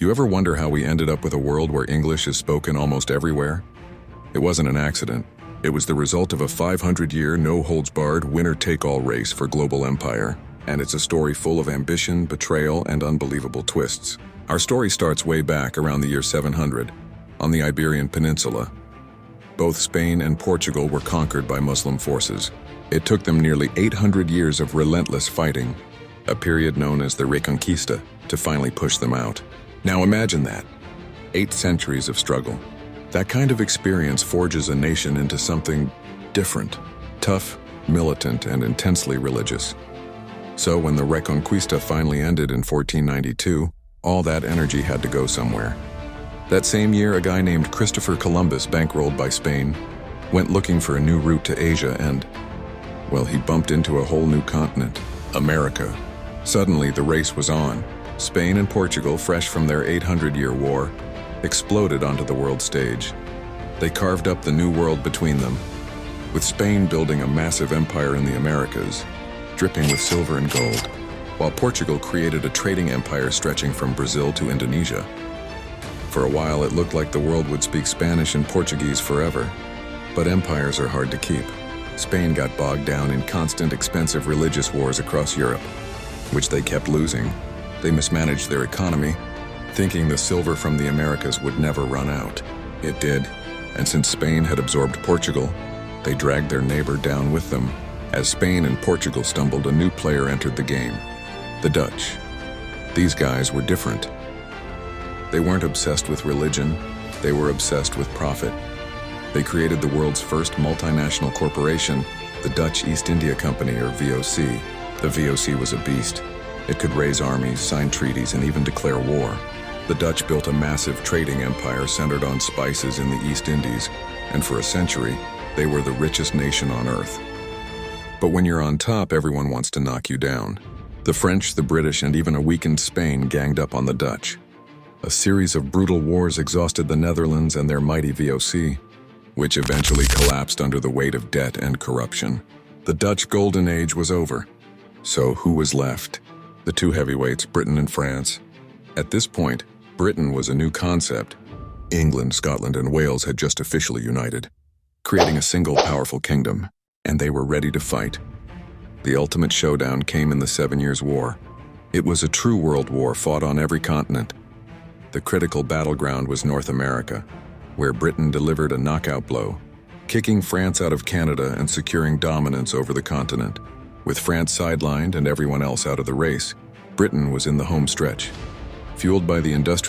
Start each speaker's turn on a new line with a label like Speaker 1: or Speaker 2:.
Speaker 1: You ever wonder how we ended up with a world where English is spoken almost everywhere? It wasn't an accident. It was the result of a 500-year, no-holds-barred, winner-take-all race for global empire. And it's a story full of ambition, betrayal, and unbelievable twists. Our story starts way back around the year 700, on the Iberian Peninsula. Both Spain and Portugal were conquered by Muslim forces. It took them nearly 800 years of relentless fighting, a period known as the Reconquista, to finally push them out. Now imagine that. 8 centuries of struggle. That kind of experience forges a nation into something different, tough, militant, and intensely religious. So when the Reconquista finally ended in 1492, all that energy had to go somewhere. That same year, a guy named Christopher Columbus, bankrolled by Spain, went looking for a new route to Asia and, well, he bumped into a whole new continent, America. Suddenly, the race was on. Spain and Portugal, fresh from their 800-year war, exploded onto the world stage. They carved up the new world between them, with Spain building a massive empire in the Americas, dripping with silver and gold, while Portugal created a trading empire stretching from Brazil to Indonesia. For a while, it looked like the world would speak Spanish and Portuguese forever, but empires are hard to keep. Spain got bogged down in constant, expensive religious wars across Europe, which they kept losing. They mismanaged their economy, thinking the silver from the Americas would never run out. It did, and since Spain had absorbed Portugal, they dragged their neighbor down with them. As Spain and Portugal stumbled, a new player entered the game, the Dutch. These guys were different. They weren't obsessed with religion, they were obsessed with profit. They created the world's first multinational corporation, the Dutch East India Company, or VOC. The VOC was a beast. It could raise armies, sign treaties, and even declare war. The Dutch built a massive trading empire centered on spices in the East Indies, and for a century, they were the richest nation on earth. But when you're on top, everyone wants to knock you down. The French, the British, and even a weakened Spain ganged up on the Dutch. A series of brutal wars exhausted the Netherlands and their mighty VOC, which eventually collapsed under the weight of debt and corruption. The Dutch Golden Age was over. So who was left? The two heavyweights, Britain and France. At this point, Britain was a new concept. England, Scotland, and Wales had just officially united, creating a single powerful kingdom, and they were ready to fight. The ultimate showdown came in the 7 Years' War. It was a true world war fought on every continent. The critical battleground was North America, where Britain delivered a knockout blow, kicking France out of Canada and securing dominance over the continent. With France sidelined and everyone else out of the race, Britain was in the home stretch. Fueled by the industrial